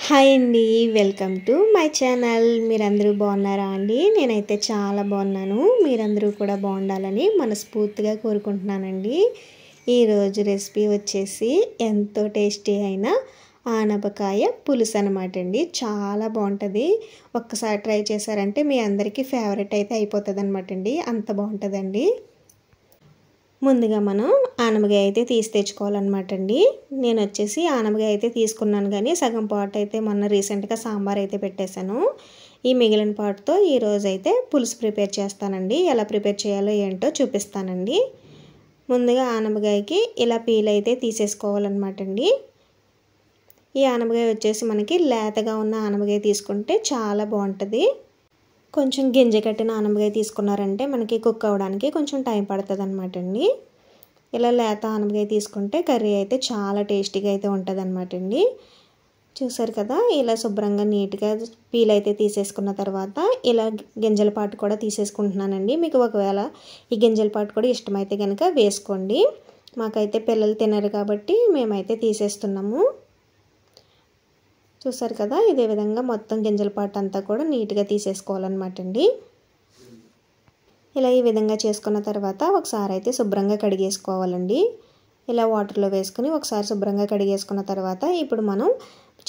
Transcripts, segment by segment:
Hi అండి, welcome to my channel. మీరందరూ బాగున్నారా అండి? నేనైతే చాలా బాగున్నాను. మీరందరూ కూడా బాగుండాలని మనస్ఫూర్తిగా కోరుకుంటున్నానండి. ఈరోజు రెసిపీ వచ్చేసి ఎంతో టేస్టీ అయిన ఆనపకాయ పులుసు అనమాట అండి. చాలా బాగుంటుంది. ఒక్కసారి ట్రై చేశారంటే మీ అందరికీ ఫేవరెట్ అయితే అయిపోతుంది అనమాట అండి. అంత బాగుంటుందండి. ముందుగా మనం ఆనపకాయ అయితే తీసి తెచ్చుకోవాలన్నమాట అండి. నేను వచ్చేసి ఆనపకాయ అయితే తీసుకున్నాను, కానీ సగం పాటు అయితే మొన్న రీసెంట్గా సాంబార్ అయితే పెట్టేశాను. ఈ మిగిలిన పాటుతో ఈరోజు అయితే పులుసు ప్రిపేర్ చేస్తానండి. ఎలా ప్రిపేర్ చేయాలో ఏంటో చూపిస్తానండి. ముందుగా ఆనపకాయకి ఇలా పీల్ అయితే తీసేసుకోవాలన్నమాట అండి. ఈ ఆనపకాయ వచ్చేసి మనకి లేతగా ఉన్న ఆనపకాయ తీసుకుంటే చాలా బాగుంటుంది. కొంచెం గింజ కట్టిన ఆనపకాయ తీసుకున్నారంటే మనకి కుక్ అవ్వడానికి కొంచెం టైం పడుతుంది అనమాట అండి. ఇలా లేత ఆనపకాయ తీసుకుంటే కర్రీ అయితే చాలా టేస్టీగా అయితే ఉంటుంది అనమాట అండి. చూసారు కదా, ఇలా శుభ్రంగా నీట్గా పీల్ అయితే తీసేసుకున్న తర్వాత ఇలా గింజల పాటు కూడా తీసేసుకుంటున్నానండి. మీకు ఒకవేళ ఈ గింజల పాటు కూడా ఇష్టమైతే కనుక వేసుకోండి. మాకైతే పిల్లలు తినరు కాబట్టి మేమైతే తీసేస్తున్నాము. చూసారు కదా, ఇదే విధంగా మొత్తం గింజల పాటు అంతా కూడా నీట్గా తీసేసుకోవాలన్నమాట అండి. ఇలా ఈ విధంగా చేసుకున్న తర్వాత ఒకసారి అయితే శుభ్రంగా కడిగేసుకోవాలండి. ఇలా వాటర్లో వేసుకుని ఒకసారి శుభ్రంగా కడిగేసుకున్న తర్వాత ఇప్పుడు మనం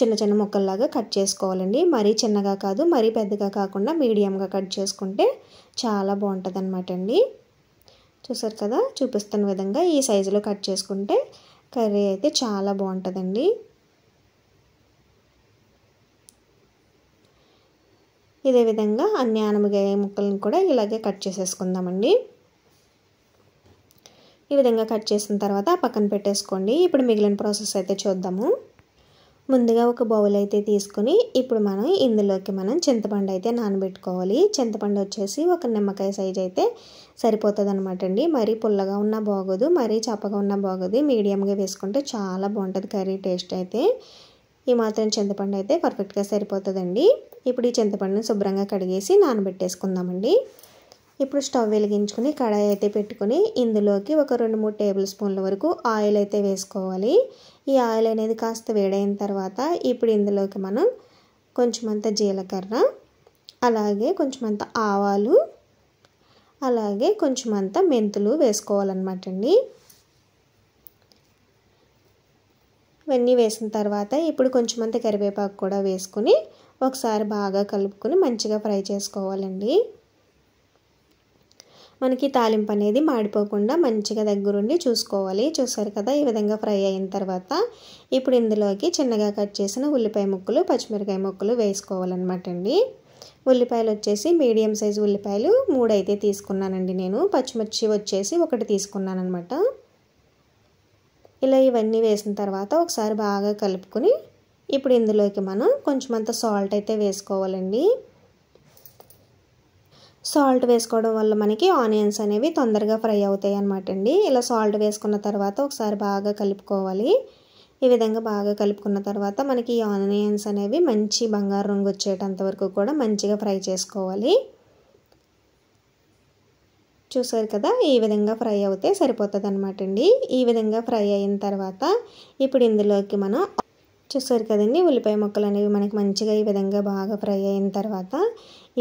చిన్న చిన్న ముక్కల్లాగా కట్ చేసుకోవాలండి. మరీ చిన్నగా కాదు, మరీ పెద్దగా కాకుండా మీడియంగా కట్ చేసుకుంటే చాలా బాగుంటుంది అనమాట అండి. చూసారు కదా, చూపిస్తున్న విధంగా ఈ సైజులో కట్ చేసుకుంటే కర్రీ అయితే చాలా బాగుంటుందండి. ఇదే విధంగా అన్ని ఆనపకాయ ముక్కలను కూడా ఇలాగే కట్ చేసేసుకుందామండి. ఈ విధంగా కట్ చేసిన తర్వాత పక్కన పెట్టేసుకోండి. ఇప్పుడు మిగిలిన ప్రాసెస్ అయితే చూద్దాము. ముందుగా ఒక బౌల్ అయితే తీసుకుని ఇప్పుడు ఇందులోకి చింతపండు అయితే నానబెట్టుకోవాలి. చింతపండు వచ్చేసి ఒక నిమ్మకాయ సైజ్ అయితే సరిపోతుంది అనమాట అండి. మరీ పుల్లగా ఉన్నా బాగోదు, మరీ చప్పగా ఉన్నా బాగోదు. మీడియంగా వేసుకుంటే చాలా బాగుంటుంది కర్రీ టేస్ట్ అయితే. ఈ మాత్రం చింతపండు అయితే పర్ఫెక్ట్గా సరిపోతుందండి. ఇప్పుడు ఈ చింతపండుని శుభ్రంగా కడిగేసి నానబెట్టేసుకుందామండి. ఇప్పుడు స్టవ్ వెలిగించుకుని కడాయి అయితే పెట్టుకుని ఇందులోకి ఒక 2-3 టేబుల్ స్పూన్ల వరకు ఆయిల్ అయితే వేసుకోవాలి. ఈ ఆయిల్ అనేది కాస్త వేడైన తర్వాత ఇప్పుడు ఇందులోకి కొంచెమంత జీలకర్ర, అలాగే కొంచెమంత ఆవాలు, అలాగే కొంచెమంత మెంతులు వేసుకోవాలన్నమాట అండి. ఇవన్నీ వేసిన తర్వాత ఇప్పుడు కొంచెమంత కరివేపాకు కూడా వేసుకుని ఒకసారి బాగా కలుపుకొని మంచిగా ఫ్రై చేసుకోవాలండి. మనకి తాలింపు అనేది మాడిపోకుండా మంచిగా దగ్గరుండి చూసుకోవాలి. చూసారు కదా, ఈ విధంగా ఫ్రై అయిన తర్వాత ఇప్పుడు ఇందులోకి చిన్నగా కట్ చేసిన ఉల్లిపాయ ముక్కలు, పచ్చిమిరకాయ ముక్కలు వేసుకోవాలన్నమాట అండి. ఉల్లిపాయలు వచ్చేసి మీడియం సైజు ఉల్లిపాయలు 3 అయితే తీసుకున్నానండి నేను. పచ్చిమిర్చి వచ్చేసి 1 తీసుకున్నాను అనమాట. ఇలా ఇవన్నీ వేసిన తర్వాత ఒకసారి బాగా కలుపుకొని ఇప్పుడు ఇందులోకి కొంచెమంత సాల్ట్ అయితే వేసుకోవాలండి. సాల్ట్ వేసుకోవడం వల్ల మనకి ఆనియన్స్ అనేవి తొందరగా ఫ్రై అవుతాయి అన్నమాట అండి. ఇలా సాల్ట్ వేసుకున్న తర్వాత ఒకసారి బాగా కలుపుకోవాలి. ఈ విధంగా బాగా కలుపుకున్న తర్వాత మనకి ఈ ఆనియన్స్ అనేవి మంచి బంగారు రంగు వచ్చేటంత వరకు కూడా మంచిగా ఫ్రై చేసుకోవాలి. చూసారు కదా, ఈ విధంగా ఫ్రై అవుతే సరిపోతుంది అనమాట అండి. ఈ విధంగా ఫ్రై అయిన తర్వాత ఇప్పుడు ఇందులోకి చూసారు కదండి, ఉల్లిపాయ ముక్కలు అనేవి మనకి మంచిగా ఈ విధంగా బాగా ఫ్రై అయిన తర్వాత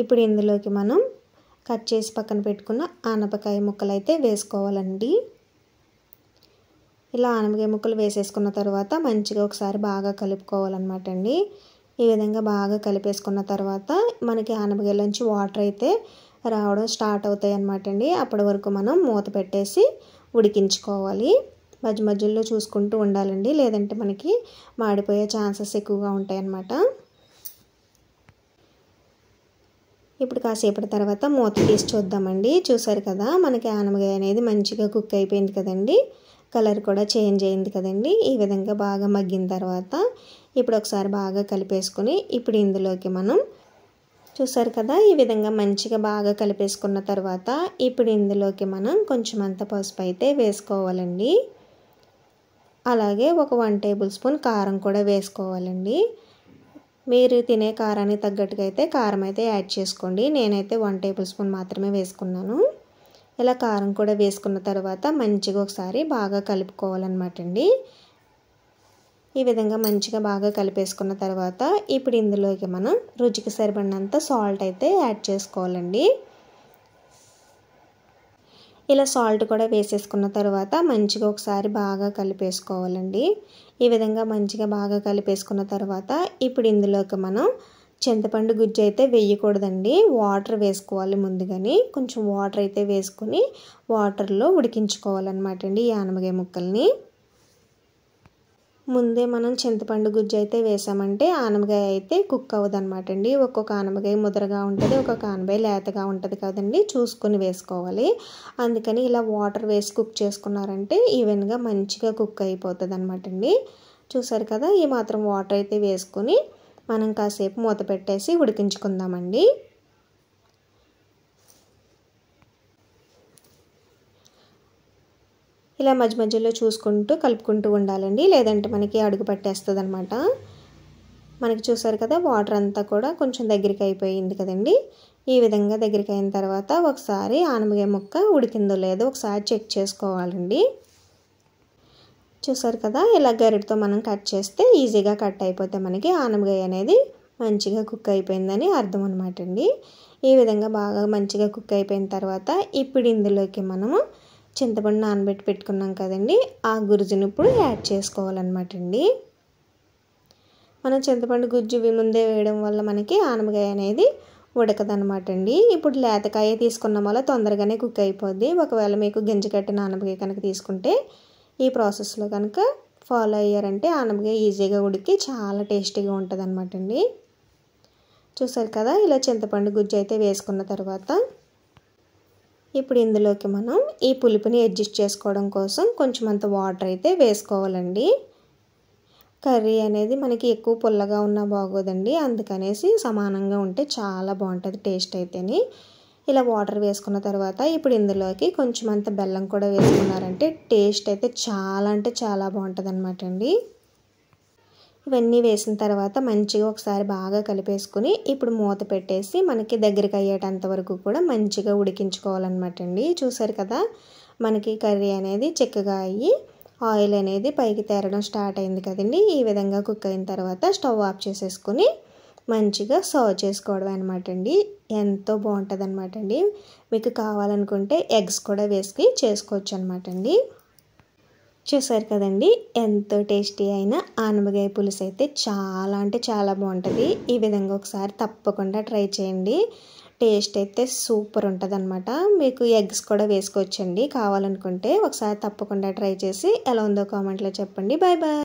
ఇప్పుడు ఇందులోకి కట్ చేసి పక్కన పెట్టుకున్న ఆనపకాయ ముక్కలు అయితే వేసుకోవాలండి. ఇలా ఆనపకాయ ముక్కలు వేసేసుకున్న తర్వాత మంచిగా ఒకసారి బాగా కలుపుకోవాలన్నమాట అండి. ఈ విధంగా బాగా కలిపేసుకున్న తర్వాత మనకి ఆనపకాయలోంచి వాటర్ అయితే రావడం స్టార్ట్ అవుతాయి అన్నమాట అండి. అప్పటి వరకు మూత పెట్టేసి ఉడికించుకోవాలి. మధ్య మధ్యలో చూసుకుంటూ ఉండాలండి, లేదంటే మనకి మాడిపోయే ఛాన్సెస్ ఎక్కువగా ఉంటాయి అన్నమాట. ఇప్పుడు కాసేపటి తర్వాత మూత తీసి చూద్దామండి. చూసారు కదా, మనకి ఆనపకాయ అనేది మంచిగా కుక్ అయిపోయింది కదండి. కలర్ కూడా చేంజ్ అయింది కదండి. ఈ విధంగా బాగా మగ్గిన తర్వాత ఇప్పుడు ఒకసారి బాగా కలిపేసుకుని ఇప్పుడు ఇందులోకి చూసారు కదా, ఈ విధంగా మంచిగా బాగా కలిపేసుకున్న తర్వాత ఇప్పుడు ఇందులోకి కొంచెం అంత పసుపు అయితే వేసుకోవాలండి. అలాగే ఒక 1 టేబుల్ స్పూన్ కారం కూడా వేసుకోవాలండి. మీరు తినే కారానికి తగ్గట్టుగా అయితే కారం అయితే యాడ్ చేసుకోండి. నేనైతే 1 టేబుల్ స్పూన్ మాత్రమే వేసుకున్నాను. ఇలా కారం కూడా వేసుకున్న తర్వాత మంచిగా ఒకసారి బాగా కలుపుకోవాలన్నమాట అండి. ఈ విధంగా మంచిగా బాగా కలిపేసుకున్న తర్వాత ఇప్పుడు ఇందులోకి మనం రుచికి సరిపడినంత సాల్ట్ అయితే యాడ్ చేసుకోవాలండి. ఇలా సాల్ట్ కూడా వేసేసుకున్న తర్వాత మంచిగా ఒకసారి బాగా కలిపేసుకోవాలండి. ఈ విధంగా మంచిగా బాగా కలిపేసుకున్న తర్వాత ఇప్పుడు ఇందులోకి మనం చింతపండు గుజ్జు అయితే వేయకూడదండి. వాటర్ వేసుకోవాలి ముందుగానే. కొంచెం వాటర్ అయితే వేసుకొని వాటర్లో ఉడికించుకోవాలన్నమాట అండి ఈ ఆనపకాయ ముక్కల్ని. ముందే మనం చింతపండు గుజ్జు అయితే వేసామంటే ఆనపకాయ అయితే కుక్ అవ్వదన్నమాట అండి. ఒక్కొక్క ఆనపకాయ ముదరగా ఉంటుంది, ఒక్కొక్క ఆనపకాయ లేతగా ఉంటుంది కదండి. చూసుకొని వేసుకోవాలి. అందుకని ఇలా వాటర్ వేసి కుక్ చేసుకున్నారంటే ఈవెన్గా మంచిగా కుక్ అయిపోతుంది అనమాట అండి. చూసారు కదా, ఈ మాత్రం వాటర్ అయితే వేసుకొని మనం కాసేపు మూత పెట్టేసి ఉడికించుకుందామండి. ఇలా మధ్య మధ్యలో చూసుకుంటూ కలుపుకుంటూ ఉండాలండి, లేదంటే మనకి అడుగు పట్టేస్తుంది అనమాట. మనకి చూసారు కదా, వాటర్ అంతా కూడా కొంచెం దగ్గరికి అయిపోయింది కదండి. ఈ విధంగా దగ్గరికి అయిన తర్వాత ఒకసారి ఆనపకాయ ముక్క ఉడికిందో లేదో ఒకసారి చెక్ చేసుకోవాలండి. చూసారు కదా, ఇలా గరిటతో మనం కట్ చేస్తే ఈజీగా కట్ అయిపోతే మనకి ఆనపకాయ అనేది మంచిగా కుక్ అయిపోయిందని అర్థం అనమాట అండి. ఈ విధంగా బాగా మంచిగా కుక్ అయిపోయిన తర్వాత ఇప్పుడు ఇందులోకి మనము చింతపండు నానబెట్టి పెట్టుకున్నాం కదండి, ఆ గుజ్జును ఇప్పుడు యాడ్ చేసుకోవాలన్నమాట అండి. మనం చింతపండు గుజ్జు ముందే వేయడం వల్ల మనకి ఆనపకాయ అనేది ఉడకదనమాట అండి. ఇప్పుడు లేతకాయ తీసుకున్న వల్ల తొందరగానే కుక్ అయిపోద్ది. ఒకవేళ మీకు గింజ కట్టిన ఆనపకాయ కనుక తీసుకుంటే ఈ ప్రాసెస్లో కనుక ఫాలో అయ్యారంటే ఆనపకాయ ఈజీగా ఉడికి చాలా టేస్టీగా ఉంటుంది అనమాట అండి. చూసారు కదా, ఇలా చింతపండు గుజ్జు అయితే వేసుకున్న తర్వాత ఇప్పుడు ఇందులోకి మనం ఈ పులుపుని అడ్జస్ట్ చేసుకోవడం కోసం కొంచెం అంత వాటర్ అయితే వేసుకోవాలండి. కర్రీ అనేది మనకి ఎక్కువ పుల్లగా ఉన్నా బాగోదండి, అందుకనేసి సమానంగా ఉంటే చాలా బాగుంటుంది టేస్ట్ అయితేని. ఇలా వాటర్ వేసుకున్న తర్వాత ఇప్పుడు ఇందులోకి కొంచెం అంత బెల్లం కూడా వేసుకున్నారంటే టేస్ట్ అయితే చాలా అంటే చాలా బాగుంటుంది అనమాట అండి. ఇవన్నీ వేసిన తర్వాత మంచిగా ఒకసారి బాగా కలిపేసుకుని ఇప్పుడు మూత పెట్టేసి మనకి దగ్గరికి అయ్యేటంత వరకు కూడా మంచిగా ఉడికించుకోవాలన్నమాట అండి. చూసారు కదా, మనకి కర్రీ అనేది చిక్కగా అయ్యి ఆయిల్ అనేది పైకి తేరడం స్టార్ట్ అయింది కదండి. ఈ విధంగా కుక్ అయిన తర్వాత స్టవ్ ఆఫ్ చేసేసుకుని మంచిగా సర్వ్ చేసుకోవడం అనమాట అండి. ఎంతో బాగుంటుంది అనమాట అండి. మీకు కావాలనుకుంటే ఎగ్స్ కూడా వేసి చేసుకోవచ్చు అనమాట అండి. చూసారు కదండి, ఎంతో టేస్టీ అయిన ఆనపకాయ పులుసు అయితే చాలా అంటే చాలా బాగుంటుంది. ఈ విధంగా ఒకసారి తప్పకుండా ట్రై చేయండి. టేస్ట్ అయితే సూపర్ ఉంటుంది అనమాట. మీకు ఎగ్స్ కూడా వేసుకోవచ్చండి కావాలనుకుంటే. ఒకసారి తప్పకుండా ట్రై చేసి ఎలా ఉందో కామెంట్లో చెప్పండి. Bye bye.